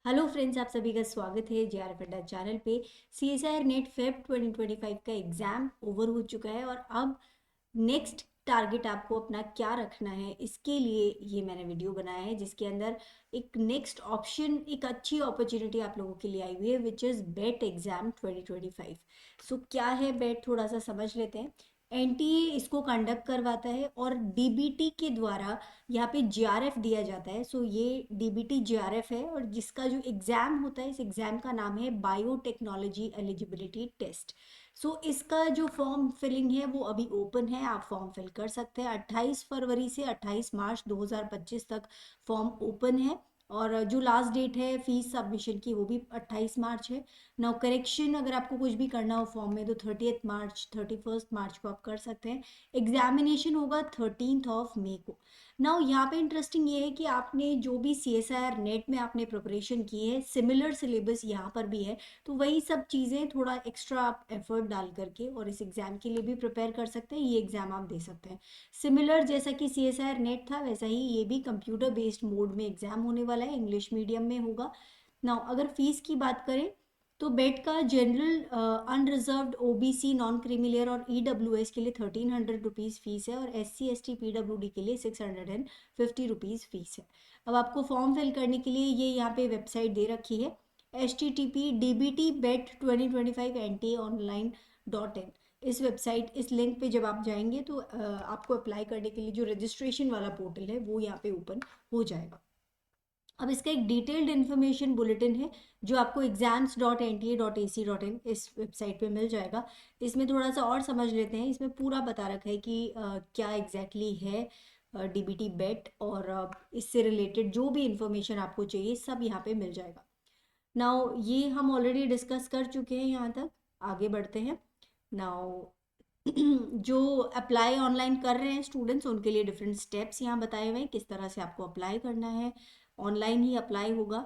Hello friends, आप सभी का स्वागत है जेआरएफ अड्डा चैनल पे। सीएसआईआर नेट फेब 2025 का एग्ज़ाम ओवर हो चुका है और अब नेक्स्ट टारगेट आपको अपना क्या रखना है, इसके लिए ये मैंने वीडियो बनाया है जिसके अंदर एक नेक्स्ट ऑप्शन, एक अच्छी अपॉर्चुनिटी आप लोगों के लिए आई हुई है विच इज़ बेट एग्ज़ाम 2025। सो क्या है बेट, थोड़ा सा समझ लेते हैं। एनटीए इसको कंडक्ट करवाता है और डीबीटी के द्वारा यहाँ पे जीआरएफ दिया जाता है। सो ये डीबीटी जीआरएफ है और जिसका जो एग्ज़ाम होता है, इस एग्ज़ाम का नाम है बायोटेक्नोलॉजी एलिजिबिलिटी टेस्ट। सो इसका जो फॉर्म फिलिंग है वो अभी ओपन है, आप फॉर्म फिल कर सकते हैं। 28 फरवरी से 28 मार्च 2025 तक फॉर्म ओपन है और जो लास्ट डेट है फीस सबमिशन की वो भी 28 मार्च है। नाउ करेक्शन अगर आपको कुछ भी करना हो फॉर्म में तो 30 मार्च 31 मार्च को आप कर सकते हैं। एग्जामिनेशन होगा 13 मई को। नाउ यहाँ पे इंटरेस्टिंग ये है कि आपने जो भी सीएसआईआर नेट में आपने प्रिपरेशन की है, सिमिलर सिलेबस यहाँ पर भी है। तो वही सब चीज़ें थोड़ा एक्स्ट्रा आप एफर्ट डाल करके और इस एग्ज़ाम के लिए भी प्रिपेयर कर सकते हैं, ये एग्ज़ाम आप दे सकते हैं। सिमिलर जैसा कि सीएसआईआर नेट था वैसा ही ये भी कंप्यूटर बेस्ड मोड में एग्ज़ाम होने वाला है, इंग्लिश मीडियम में होगा। नाउ अगर फीस की बात करें तो बेट का general unreserved OBC non creamy layer और ईडब्ल्यूएस के लिए 1300 रुपीज़ फीस है और SC ST PWD के लिए 650 रुपीज़ फीस है। अब आपको फॉर्म फिल करने के लिए ये यहाँ पे वेबसाइट दे रखी है, http://dbt-bet2025ntaonline.in। इस वेबसाइट, इस लिंक पे जब आप जाएंगे तो आपको अप्लाई करने के लिए जो रजिस्ट्रेशन वाला पोर्टल है वो यहाँ पे ओपन हो जाएगा। अब इसका एक डिटेल्ड इन्फॉर्मेशन बुलेटिन है जो आपको exams.nta.ac.in इस वेबसाइट पे मिल जाएगा। इसमें थोड़ा सा और समझ लेते हैं, इसमें पूरा बता रखा है कि क्या एग्जैक्टली है डीबीटी बेट और इससे रिलेटेड जो भी इंफॉर्मेशन आपको चाहिए सब यहाँ पे मिल जाएगा। नाउ ये हम ऑलरेडी डिस्कस कर चुके हैं, यहाँ तक आगे बढ़ते हैं। नाउ जो अप्लाई ऑनलाइन कर रहे हैं स्टूडेंट्स उनके लिए डिफरेंट स्टेप्स यहाँ बताए हुए हैं, किस तरह से आपको अप्लाई करना है। ऑनलाइन ही अप्लाई होगा।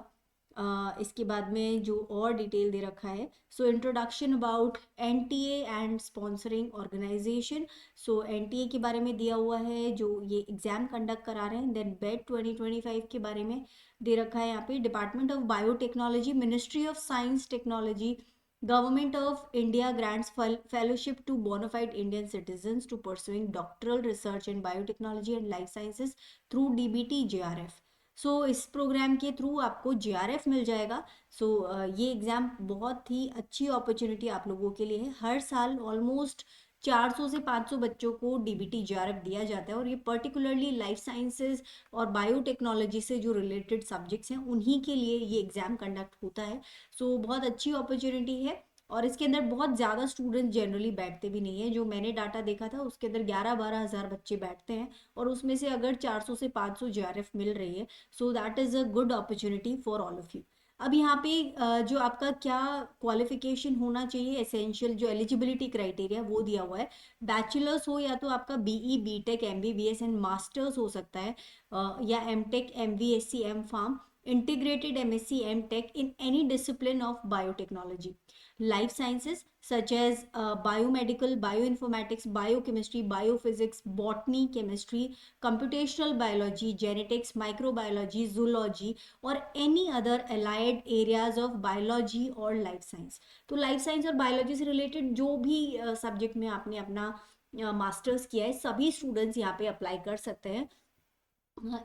इसके बाद में जो और डिटेल दे रखा है, so introduction about NTA and sponsoring organisation. So NTA के बारे में दिया हुआ है जो ये एग्जाम कंडक्ट करा रहे हैं। देन बेट 2025 के बारे में दे रखा है यहाँ पे, department of biotechnology, ministry of science technology, Government of India grants fellowship to bona fide Indian citizens to pursuing doctoral research in biotechnology and life sciences through DBT JRF। सो इस प्रोग्राम के through आपको JRF मिल जाएगा। सो ये exam बहुत ही अच्छी opportunity आप लोगों के लिए है। हर साल ऑलमोस्ट 400 से 500 बच्चों को डीबीटी JRF दिया जाता है और ये पर्टिकुलरली लाइफ साइंसेज और बायोटेक्नोलॉजी से जो रिलेटेड सब्जेक्ट्स हैं उन्हीं के लिए ये एग्ज़ाम कंडक्ट होता है। सो बहुत अच्छी अपॉर्चुनिटी है और इसके अंदर बहुत ज़्यादा स्टूडेंट्स जनरली बैठते भी नहीं है। जो मैंने डाटा देखा था उसके अंदर 11-12 हज़ार बच्चे बैठते हैं और उसमें से अगर 400 से 500 JRF मिल रही है, so that is a good opportunity for all of you. अब यहाँ पे जो आपका क्या क्वालिफिकेशन होना चाहिए, एसेंशियल जो एलिजिबिलिटी क्राइटेरिया वो दिया हुआ है। बैचलर्स हो या तो आपका BE BTech MBBS and masters हो सकता है, या MTech MVSC M integrated MSc M.Tech in any discipline of biotechnology, life sciences such as biomedical, bioinformatics, biochemistry, biophysics, botany, chemistry, computational biology, genetics, microbiology, zoology or any other allied areas of biology or life science। तो life science और biology से related जो भी subject में आपने अपना masters किया है सभी स्टूडेंट्स यहाँ पे अप्लाई कर सकते हैं।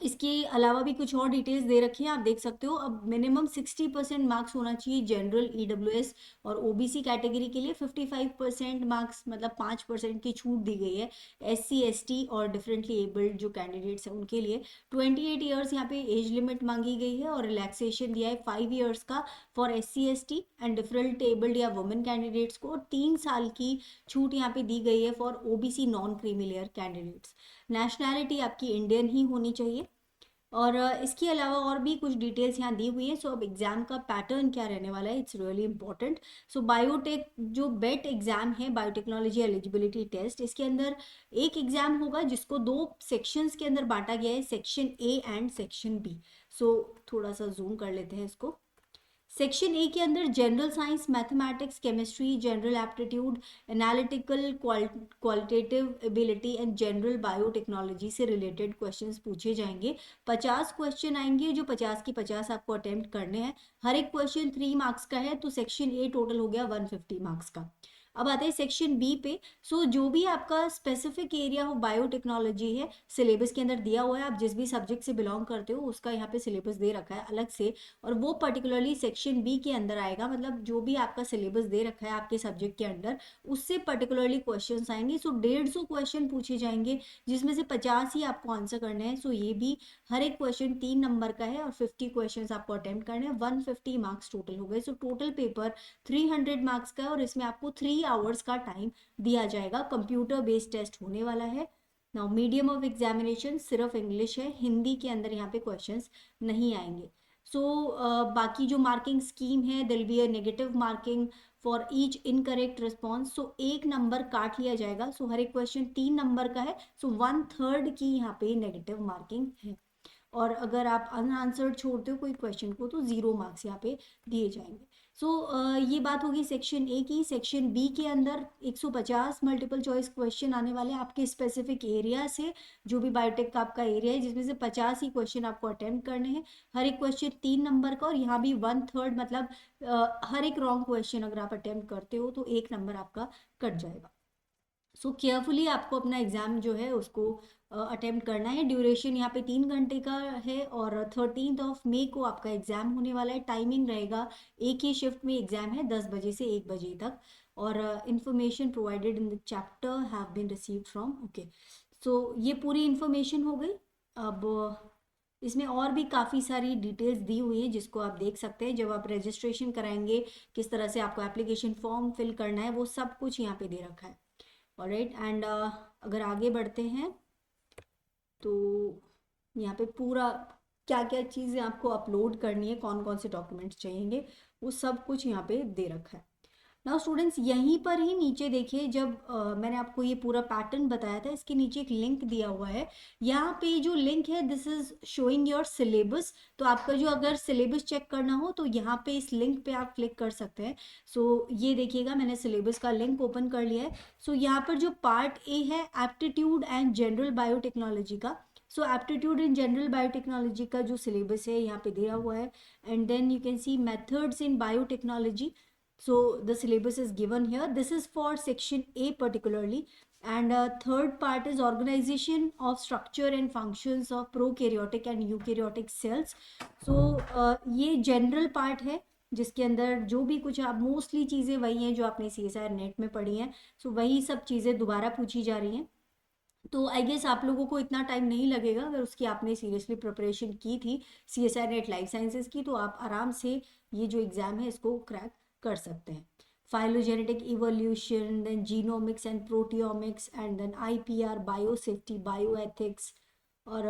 इसके अलावा भी कुछ और डिटेल्स दे रखी हैं, आप देख सकते हो। अब मिनिमम 60% मार्क्स होना चाहिए जनरल ईडब्ल्यूएस और ओबीसी कैटेगरी के लिए। 55% मार्क्स मतलब 5% की छूट दी गई है SC ST और डिफरेंटली एबल्ड जो कैंडिडेट्स हैं उनके लिए। 28 ईयर्स यहाँ पे एज लिमिट मांगी गई है और रिलैक्सेशन दिया है 5 ईयर्स का for SC ST and different abled या वुमेन कैंडिडेट्स को। 3 साल की छूट यहाँ पे दी गई है for OBC non creamy layer candidates. Nationality आपकी इंडियन ही होनी चाहिए। और इसके अलावा और भी कुछ डिटेल्स यहाँ दी हुई हैं। सो अब एग्जाम का पैटर्न क्या रहने वाला है, it's really important. So biotech जो बेट एग्जाम है, बायोटेक्नोलॉजी एलिजिबिलिटी टेस्ट, इसके अंदर एक एग्जाम होगा जिसको 2 सेक्शंस के अंदर बांटा गया है, section A and section B। सो थोड़ा सा जूम कर लेते हैं इसको। सेक्शन ए के अंदर general science, mathematics, chemistry, general aptitude, analytical, qualitative ability and general biotechnology से रिलेटेड क्वेश्चंस पूछे जाएंगे। 50 क्वेश्चन आएंगे जो 50 की 50 आपको अटेम्प्ट करने हैं। हर एक क्वेश्चन 3 मार्क्स का है, तो सेक्शन ए टोटल हो गया 150 मार्क्स का। अब आते हैं सेक्शन बी पे। सो जो भी आपका स्पेसिफिक एरिया ऑफ बायोटेक्नोलॉजी है, सिलेबस के अंदर दिया हुआ है, आप जिस भी सब्जेक्ट से बिलोंग करते हो उसका यहाँ पे सिलेबस दे रखा है अलग से, और वो पर्टिकुलरली सेक्शन बी के अंदर आएगा। मतलब जो भी आपका सिलेबस दे रखा है आपके सब्जेक्ट के अंडर, उससे पर्टिकुलरली क्वेश्चन आएंगे। सो 150 क्वेश्चन पूछे जाएंगे, जिसमें से 50 ही आपको आंसर करने हैं। सो ये भी हर एक क्वेश्चन 3 नंबर का है और 50 क्वेश्चन आपको अटेम्प्ट करने हैं। 150 मार्क्स टोटल हो गए। सो टोटल पेपर 300 मार्क्स का है, और इसमें आपको 3 आवर्स का टाइम दिया जाएगा। कंप्यूटर बेस्ड टेस्ट होने वाला है। नाउ मीडियम ऑफ एग्जामिनेशन सिर्फ इंग्लिश है, हिंदी के अंदर यहाँ पे क्वेश्चंस नहीं आएंगे। सो बाकी जो मार्किंग स्कीम है, दिल be a negative marking for each incorrect response. So 1 number काट लिया जाएगा। सो हर एक क्वेश्चन 3 नंबर का है, सो 1/3 की यहाँ पे नेगेटिव मार्किंग है। और अगर आप अनआंसर्ड छोड़ते हो कोई क्वेश्चन को, तो 0 मार्क्स यहाँ पे दिए जाएंगे। सो ये बात होगी सेक्शन ए की। सेक्शन बी के अंदर 150 मल्टीपल चॉइस क्वेश्चन आने वाले हैं आपके स्पेसिफिक एरिया से, जो भी बायोटेक का आपका एरिया है, जिसमें से 50 ही क्वेश्चन आपको अटेम्प्ट करने हैं। हर एक क्वेश्चन 3 नंबर का, और यहाँ भी 1/3, मतलब हर एक रॉन्ग क्वेश्चन अगर आप अटेम्प्ट करते हो तो 1 नंबर आपका कट जाएगा। सो केयरफुली आपको अपना एग्जाम जो है उसको अटेम्प्ट करना है। ड्यूरेशन यहाँ पे 3 घंटे का है, और 13 मई को आपका एग्जाम होने वाला है। टाइमिंग रहेगा, एक ही शिफ्ट में एग्जाम है, 10 बजे से 1 बजे तक। और information provided in the chapter have been received from, okay. So ये पूरी इंफॉर्मेशन हो गई। अब इसमें और भी काफ़ी सारी डिटेल्स दी हुई है, जिसको आप देख सकते हैं। जब आप रजिस्ट्रेशन कराएंगे, किस तरह से आपको एप्लीकेशन फॉर्म फिल करना है, वो सब कुछ यहाँ पे दे रखा है। ऑलराइट, एंड अगर आगे बढ़ते हैं तो यहाँ पे पूरा क्या क्या चीज़ें आपको अपलोड करनी है, कौन कौन से डॉक्यूमेंट्स चाहिए, वो सब कुछ यहाँ पे दे रखा है। नाउ स्टूडेंट्स, यहीं पर ही नीचे देखिए, जब मैंने आपको ये पूरा पैटर्न बताया था, इसके नीचे एक लिंक दिया हुआ है। यहाँ पे जो लिंक है, this is showing your syllabus. तो आपका जो अगर सिलेबस चेक करना हो तो यहाँ पे इस लिंक पे आप क्लिक कर सकते हैं। सो ये देखिएगा, मैंने सिलेबस का लिंक ओपन कर लिया है। सो यहाँ पर जो पार्ट ए है, एप्टीट्यूड एंड जनरल बायोटेक्नोलॉजी का, so aptitude in general biotechnology का जो सिलेबस है यहाँ पे दिया हुआ है। And then you can see methods in biotechnology. So the syllabus is given here. This is for section A particularly. And third part is organization of structure and functions of prokaryotic and eukaryotic cells. So ये general part है, जिसके अंदर जो भी कुछ आप mostly चीज़ें वही हैं जो आपने CSIR नेट में पढ़ी हैं। सो वही सब चीज़ें दोबारा पूछी जा रही हैं। तो आई गेस आप लोगों को इतना टाइम नहीं लगेगा, अगर उसकी आपने सीरियसली प्रिपरेशन की थी CSIR नेट लाइफ साइंसेज की, तो आप आराम से ये जो एग्ज़ाम है इसको क्रैक कर सकते हैं। Phylogenetic evolution, then genomics and proteomics, and then IPR, biosafety, bioethics. और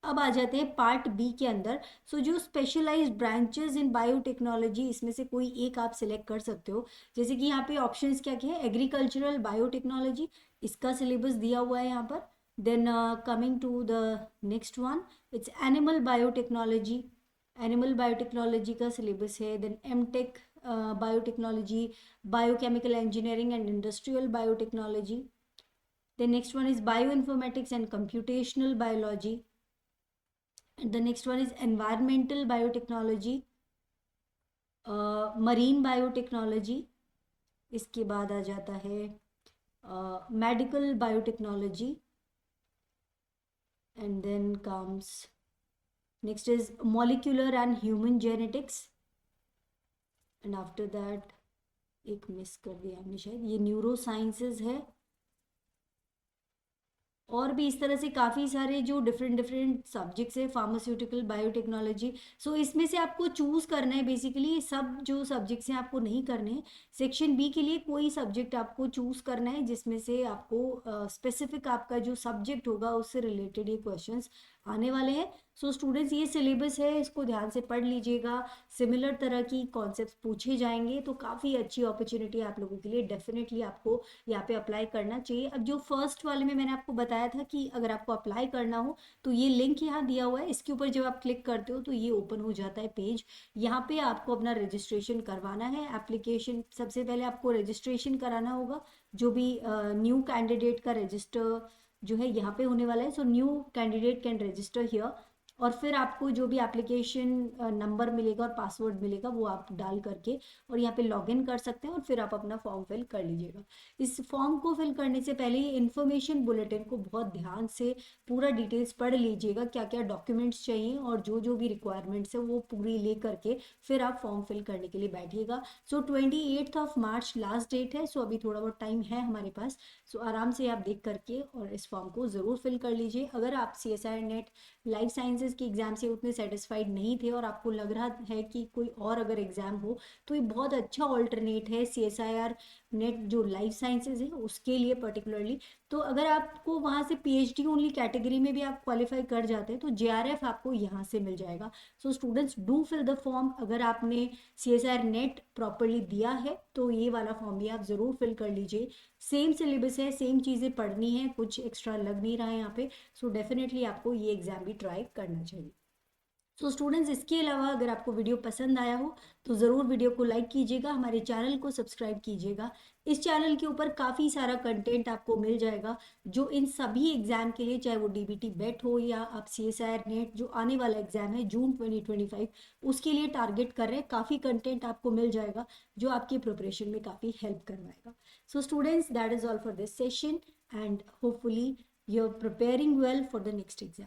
अब आ जाते हैं पार्ट बी के अंदर। सो जो स्पेशलाइज्ड ब्रांचेस इन बायोटेक्नोलॉजी, इसमें से कोई एक आप सिलेक्ट कर सकते हो। जैसे कि यहाँ पे ऑप्शंस क्या क्या है, एग्रीकल्चरल बायोटेक्नोलॉजी, इसका सिलेबस दिया हुआ है यहाँ पर। Then coming to the next one, it's animal biotechnology. Animal biotechnology का सिलेबस है। Then MTech biotechnology, biochemical engineering and industrial biotechnology. The next one is bioinformatics and computational biology. And the next one is environmental biotechnology, marine biotechnology. इसके बाद आ जाता है medical biotechnology. And then comes next is molecular and human genetics. And after that एक miss कर दिया हमने शायद, ये न्यूरो साइंसेज है। और भी इस तरह से काफ़ी सारे जो डिफरेंट सब्जेक्ट्स है, फार्मास्यूटिकल बायोटेक्नोलॉजी। सो इसमें से आपको चूज़ करना है बेसिकली। सब जो सब्जेक्ट्स हैं आपको नहीं करने हैं। सेक्शन बी के लिए कोई सब्जेक्ट आपको चूज़ करना है, जिसमें से आपको स्पेसिफिक आपका जो सब्जेक्ट होगा उससे रिलेटेड ये क्वेश्चंस आने वाले हैं। सो स्टूडेंट्स ये सिलेबस है, इसको ध्यान से पढ़ लीजिएगा। सिमिलर तरह की कॉन्सेप्ट्स पूछे जाएंगे, तो काफ़ी अच्छी अपॉर्चुनिटी आप लोगों के लिए, डेफिनेटली आपको यहाँ पे अप्लाई करना चाहिए। अब जो फर्स्ट वाले में मैंने आपको बताया था कि अगर आपको अप्लाई करना हो तो ये लिंक यहाँ दिया हुआ है, इसके ऊपर जब आप क्लिक करते हो तो ये ओपन हो जाता है पेज। यहाँ पे आपको अपना रजिस्ट्रेशन करवाना है। एप्लीकेशन सबसे पहले आपको रजिस्ट्रेशन कराना होगा, जो भी न्यू कैंडिडेट का रजिस्टर जो है यहाँ पे होने वाला है। So new candidate can register here, और फिर आपको जो भी एप्लीकेशन नंबर मिलेगा और पासवर्ड मिलेगा वो आप डाल करके और यहाँ पे लॉगिन कर सकते हैं, और फिर आप अपना फॉर्म फिल कर लीजिएगा। इस फॉर्म को फिल करने से पहले ये इन्फॉर्मेशन बुलेटिन को बहुत ध्यान से पूरा डिटेल्स पढ़ लीजिएगा, क्या क्या डॉक्यूमेंट्स चाहिए और जो जो भी रिक्वायरमेंट्स है वो पूरी ले करके फिर आप फॉर्म फिल करने के लिए बैठिएगा। सो 28 मार्च लास्ट डेट है, सो अभी थोड़ा बहुत टाइम है हमारे पास। सो आराम से आप देख करके और इस फॉर्म को ज़रूर फिल कर लीजिए। अगर आप CSIR नेट लाइफ साइंसेज के एग्ज़ाम से उतने सेटिस्फाइड नहीं थे और आपको लग रहा है कि कोई और अगर एग्ज़ाम हो, तो ये बहुत अच्छा ऑल्टरनेट है CSIR नेट जो लाइफ साइंसेज है उसके लिए पर्टिकुलरली। तो अगर आपको वहाँ से PhD ओनली कैटेगरी में भी आप क्वालिफाई कर जाते हैं तो JRF आपको यहाँ से मिल जाएगा। So students do fill the form. अगर आपने CSIR नेट प्रॉपरली दिया है तो ये वाला फॉर्म भी आप ज़रूर फिल कर लीजिए। सेम सिलेबस है, सेम चीज़ें पढ़नी है, कुछ एक्स्ट्रा लग नहीं रहा है यहाँ पे। सो डेफिनेटली आपको ये एग्ज़ाम भी ट्राई करना चाहिए। सो स्टूडेंट्स, इसके अलावा अगर आपको वीडियो पसंद आया हो तो ज़रूर वीडियो को लाइक कीजिएगा, हमारे चैनल को सब्सक्राइब कीजिएगा। इस चैनल के ऊपर काफ़ी सारा कंटेंट आपको मिल जाएगा जो इन सभी एग्ज़ाम के लिए, चाहे वो DBT बेट हो या आप CSIR नेट जो आने वाला एग्ज़ाम है जून 2025 उसके लिए टारगेट कर रहे हैं, काफ़ी कंटेंट आपको मिल जाएगा जो आपकी प्रिपरेशन में काफ़ी हेल्प करवाएगा। So students, that is all for this session and hopefully you are preparing well for the next exam.